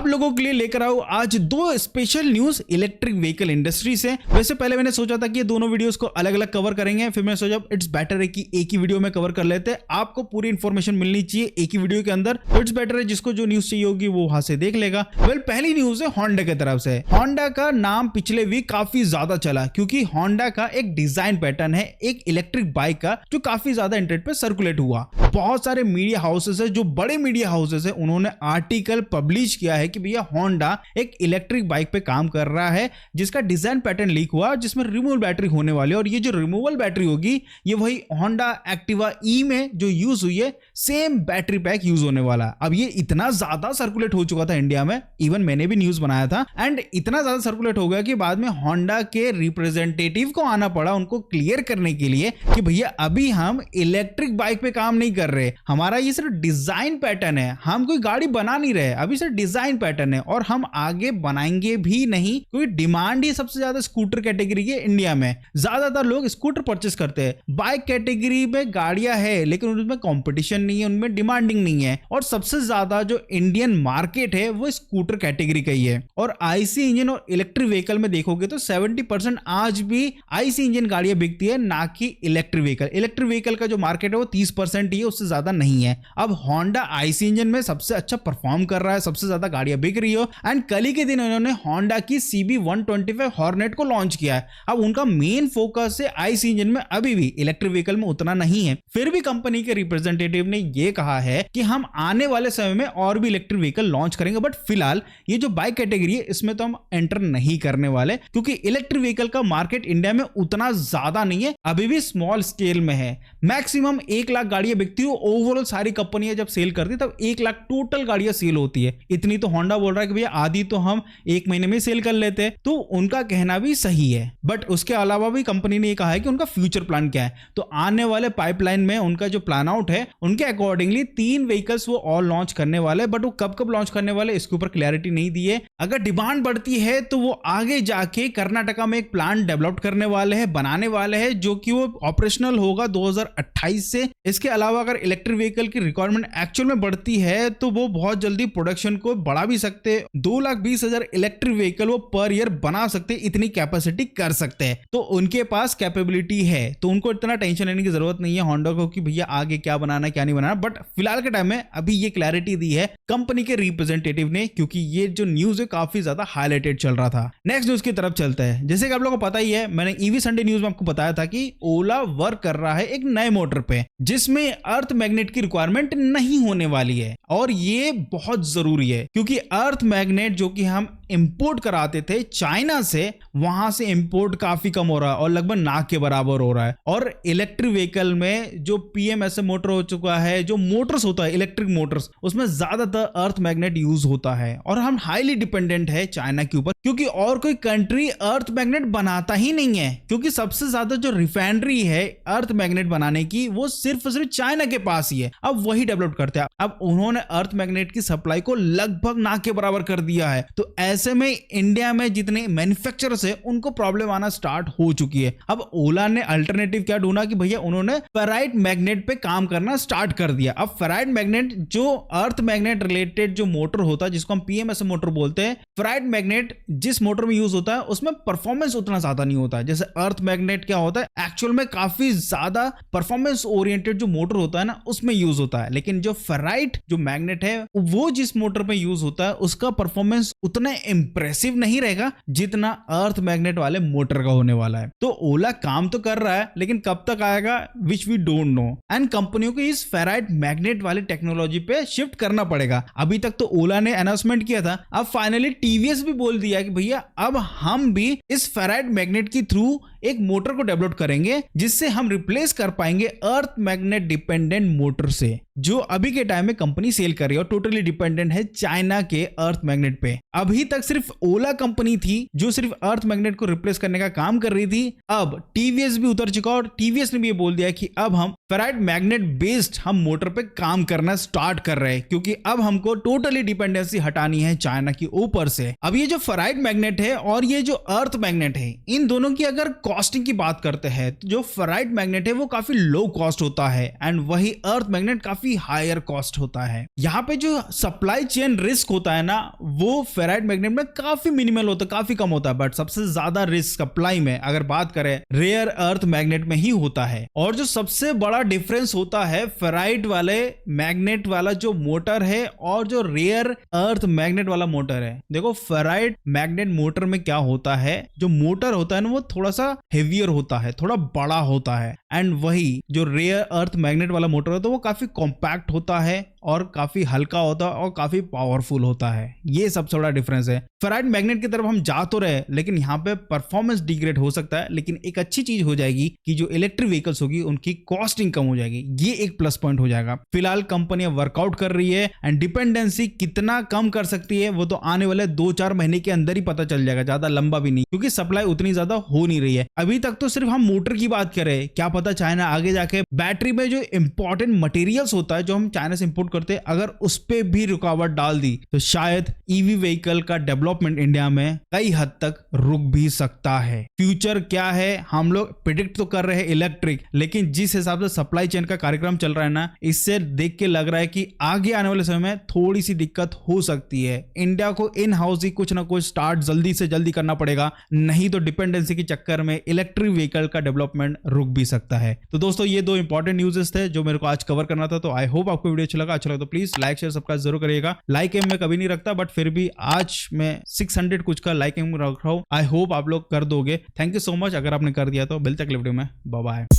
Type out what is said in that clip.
आप लोगों के लिए लेकर आओ आज दो special news electric vehicle industry से। वैसे पहले मैंने सोचा था कि ये दोनों वीडियोस को अलग अलग कवर करेंगे, फिर मैंने सोचा इट्स बेटर है कि एक ही वीडियो में कवर कर लेते हैं। आपको पूरी इंफॉर्मेशन मिलनी चाहिए एक ही वीडियो के अंदर, तो इट्स बेटर है जिसको जो न्यूज चाहिए होगी वो वहां से देख लेगा। पहली न्यूज है होंडा की तरफ से। होंडा का नाम पिछले वीक काफी ज्यादा चला क्योंकि होंडा का एक डिजाइन पैटर्न है एक इलेक्ट्रिक बाइक का जो काफी ज्यादा इंटरनेट पे सर्कुलेट हुआ। बहुत सारे मीडिया हाउसेस है, जो बड़े मीडिया हाउसेस है, उन्होंने आर्टिकल पब्लिश किया है कि भैया होंडा एक इलेक्ट्रिक बाइक पे काम कर रहा है जिसका डिजाइन पैटर्न लीक हुआ जिसमें रिमूवल बैटरी होने वाली है। और ये जो रिमूवल बैटरी होगी ये वही होंडा एक्टिवा ई में जो यूज हुई है सेम बैटरी पैक यूज होने वाला। अब ये इतना ज्यादा सर्कुलेट हो चुका था इंडिया में, इवन मैंने भी न्यूज बनाया था, एंड इतना ज्यादा सर्कुलेट हो गया कि बाद में होंडा के रिप्रेजेंटेटिव को आना पड़ा उनको क्लियर करने के लिए कि भैया अभी हम इलेक्ट्रिक बाइक पे काम नहीं कर रहे, हमारा ये सिर्फ डिजाइन पैटर्न है, हम कोई गाड़ी बना नहीं रहे, अभी सिर्फ डिजाइन पैटर्न है और हम आगे बनाएंगे भी नहीं। क्योंकि डिमांड ही सबसे ज्यादा स्कूटर कैटेगरी की इंडिया में, ज्यादातर लोग स्कूटर परचेस करते हैं। बाइक कैटेगरी में गाड़ियां है लेकिन उनमें कंपटीशन नहीं है, उनमें डिमांडिंग नहीं है, और सबसे ज्यादा जो इंडियन मार्केट है वो स्कूटर कैटेगरी का ही है। और आईसी इंजन और इलेक्ट्रिक व्हीकल में देखोगे तो 70% आज भी आईसी इंजन गाड़ियां बिकती है, ना कि इलेक्ट्रिक व्हीकल। इलेक्ट्रिक व्हीकल का जो मार्केट है वो 30% ही है, उससे ज्यादा नहीं है। अब होंडा आईसी इंजन में सबसे अच्छा परफॉर्म कर रहा है, सबसे ज्यादा गाड़ियां बिक रही हो, एंड कल ही के दिन उन्होंने होंडा की CB125 हॉर्नेट को लॉन्च किया है। अब उनका मेन फोकस है आईसी इंजन में, अभी भी इलेक्ट्रिक व्हीकल में उतना नहीं है। फिर भी कंपनी के रिप्रेजेंटेटिव ने यह कहा है कि हम आने वाले समय में और भी इलेक्ट्रिक व्हीकल लॉन्च करेंगे, बट फिलहाल ये जो बाइक कैटेगरी है इसमें तो हम एंटर नहीं करने वाले क्योंकि इलेक्ट्रिक व्हीकल का मार्केट इंडिया में उतना ज्यादा नहीं है, अभी भी स्मॉल स्केल में है। मैक्सिमम 1 लाख गाड़ियां बिकती है, ओवरऑल सारी कंपनियां जब सेल करती है तब 1 लाख टोटल गाड़ियां सेल होती है। इतनी तो होंडा बोल रहा है कि भैया आधी तो हम 1 महीने में सेल कर लेते हैं, तो उनका कहना भी सही है। बट उसके अलावा भी कंपनी ने कहा है कि उनका फ्यूचर प्लान क्या है, तो आने वाले पाइपलाइन में उनका जो प्लान आउट है उनके अकॉर्डिंगली 3 व्हीकल्स वो और लॉन्च करने वाले, बट वो कब कब लॉन्च करने वाले इसके ऊपर क्लैरिटी नहीं दी है। अगर डिमांड बढ़ती है तो वो आगे जाके कर्नाटका में एक प्लांट डेवलप करने वाले हैं, बनाने वाले हैं, जो कि वो ऑपरेशनल होगा 2028 से। इसके अलावा अगर इलेक्ट्रिक व्हीकल की रिक्वायरमेंट एक्चुअल में बढ़ती है तो वो बहुत जल्दी प्रोडक्शन को बढ़ा भी सकते हैं। 2,20,000 इलेक्ट्रिक व्हीकल वो पर ईयर बना सकते, इतनी कैपेसिटी कर सकते हैं, तो उनके पास कैपेबिलिटी है, तो उनको इतना टेंशन लेने की जरूरत नहीं है होंडा को कि भैया आगे क्या बनाना क्या नहीं बनाना। बट फिलहाल के टाइम में अभी ये क्लैरिटी दी है कंपनी के रिप्रेजेंटेटिव ने, क्योंकि ये जो न्यूज है काफी ज्यादा हाईलाइटेड चल रहा था। नेक्स्ट न्यूज की तरफ चलते हैं। जैसे कि आप लोगों को पता ही है, मैंने ईवी संडे न्यूज में आपको बताया था कि ओला वर्क कर रहा है एक नए मोटर पे जिसमें अर्थ मैग्नेट की रिक्वायरमेंट नहीं होने वाली है, और ये बहुत जरूरी है क्योंकि अर्थ मैग्नेट जो कि हम इंपोर्ट कराते थे चाइना से, वहां से इंपोर्ट काफी कम हो रहा है और लगभग ना के बराबर हो रहा है। और इलेक्ट्रिक व्हीकल में जो PMSM मोटर हो चुका है, जो मोटर्स होता है इलेक्ट्रिक मोटर्स, उसमें ज्यादातर अर्थ मैग्नेट यूज होता है और हम हाईली डिपेंडेंट है चाइना के ऊपर, क्योंकि और कोई कंट्री अर्थ मैग्नेट बनाता ही नहीं है। क्योंकि सबसे ज्यादा जो रिफाइनरी है अर्थ मैग्नेट बनाने की वो सिर्फ चाइना के पास ही है, अब वही डेवलप करते हैं। अब उन्होंने अर्थ मैग्नेट की सप्लाई को लगभग ना के बराबर कर दिया है, तो ऐसे में इंडिया में जितने मैन्युफैक्चरर्स है उनको प्रॉब्लम आना स्टार्ट हो चुकी है। अब ओला ने अल्टरनेटिव क्या ढूंढा कि भैया उन्होंने फेराइट मैग्नेट पे काम करना स्टार्ट कर दिया। अब फेराइट मैग्नेट जो अर्थ मैग्नेट रिलेटेड जो मोटर होता है जिसको हम PMSM मोटर बोलते हैं, फेराइट मैग्नेट जिस मोटर में यूज होता है उसमें परफॉर्मेंस उतना ज्यादा नहीं होता है। जैसे अर्थ मैग्नेट क्या होता है एक्चुअल में काफी ज्यादा परफॉर्मेंस ओरिएंटेड जो मोटर होता है ना उसमें यूज होता है, लेकिन जो फेराइट जो मैग्नेट है वो जिस मोटर में यूज होता है उसका परफॉर्मेंस उतना इंप्रेसिव नहीं रहेगा जितना अर्थ मैग्नेट वाले मोटर का होने वाला है। तो ओला काम तो कर रहा है लेकिन कब तक आएगा which we don't know, and कंपनियों को इस फेराइट मैग्नेट वाले टेक्नोलॉजी पे शिफ्ट करना पड़ेगा। अभी तक तो ओला ने अनाउंसमेंट किया था, अब फाइनली टीवीएस भी बोल दिया कि भैया अब हम भी इस फेराइट मैग्नेट के थ्रू एक मोटर को डेवलप करेंगे जिससे हम रिप्लेस कर पाएंगे अर्थ मैग्नेट डिपेंडेंट मोटर से, जो अभी के टाइम में कंपनी सेल कर रही है और टोटली डिपेंडेंट है चाइना के अर्थ मैग्नेट पे। अभी तक सिर्फ ओला कंपनी थी जो सिर्फ अर्थ मैग्नेट को रिप्लेस करने का काम कर रही थी, अब टीवीएस भी उतर चुका और टीवीएस ने भी ये बोल दिया कि अब हम फेराइट मैग्नेट बेस्ड हम मोटर पे काम करना स्टार्ट कर रहे हैं, क्योंकि अब हमको टोटली डिपेंडेंसी हटानी है चाइना के ऊपर से। अब ये जो फेराइट मैग्नेट है और ये जो अर्थ मैग्नेट है, इन दोनों की अगर कॉस्टिंग की बात करते हैं तो जो फेराइट मैग्नेट है वो काफी लो कॉस्ट होता है एंड वही अर्थ मैग्नेट काफी हायर कॉस्ट होता है। यहाँ पे जो सप्लाई चेन रिस्क होता है ना वो फेराइट मैग्नेट में काफी मिनिमल होता है, काफी कम होता है, बट सबसे ज्यादा रिस्क सप्लाई में अगर बात करें रेयर अर्थ मैग्नेट में ही होता है। और जो सबसे बड़ा डिफरेंस होता है फेराइट वाले मैग्नेट वाला जो मोटर है और जो रेयर अर्थ मैग्नेट वाला मोटर है। देखो फेराइट मैग्नेट मोटर में क्या होता है, जो मोटर होता है ना वो थोड़ा सा हेवियर होता है, थोड़ा बड़ा होता है एंड वही जो रेयर अर्थ मैग्नेट वाला मोटर होता है वो काफी कॉम्पैक्ट होता है और काफी हल्का होता है और काफी पावरफुल होता है। ये सबसे बड़ा डिफरेंस है। फेराइट मैग्नेट की तरफ हम जा तो रहे लेकिन यहाँ पे परफॉर्मेंस डिग्रेड हो सकता है, लेकिन एक अच्छी चीज हो जाएगी कि जो इलेक्ट्रिक व्हीकल्स होगी उनकी कॉस्टिंग कम हो जाएगी, ये एक प्लस पॉइंट हो जाएगा। फिलहाल कंपनियां वर्कआउट कर रही है एंड डिपेंडेंसी कितना कम कर सकती है वो तो आने वाले 2-4 महीने के अंदर ही पता चल जाएगा, ज्यादा लंबा भी नहीं, क्योंकि सप्लाई उतनी ज्यादा हो नहीं रही है। अभी तक तो सिर्फ हम मोटर की बात करें, क्या पता चाइना आगे जाके बैटरी में जो इंपॉर्टेंट मटेरियल्स होता है जो हम चाइना से इंपोर्ट करते हैं अगर उस पे भी रुकावट डाल दी तो शायद ईवी व्हीकल का डेवलपमेंट इंडिया में कई हद तक रुक भी सकता है। फ्यूचर क्या है हम लोग प्रिडिक्ट तो कर रहे हैं इलेक्ट्रिक, लेकिन जिस हिसाब से सप्लाई चेन का कार्यक्रम चल रहा है ना इससे देख के लग रहा है कि आगे आने वाले समय में थोड़ी सी दिक्कत हो सकती है। इंडिया को इन हाउस ही कुछ ना कुछ स्टार्ट जल्दी से जल्दी करना पड़ेगा, नहीं तो डिपेंडेंसी के चक्कर में इलेक्ट्रिक व्हीकल का डेवलपमेंट रुक भी सकता है। तो दोस्तों ये दो इंपॉर्टेंट न्यूज़ थे जो मेरे को आज कवर करना था। तो आई होप आपको वीडियो अच्छा लगा तो प्लीज लाइक शेयर सब्सक्राइब जरूर करिएगा। लाइक एम मैं कभी नहीं रखता बट फिर भी आज मैं 600 कुछ का लाइक एम रख रहा हूँ। आई होप आप लोग कर दोगे। Thank you so much. अगर आपने कर दिया तो मिलते हैं अगले वीडियो में। Bye bye.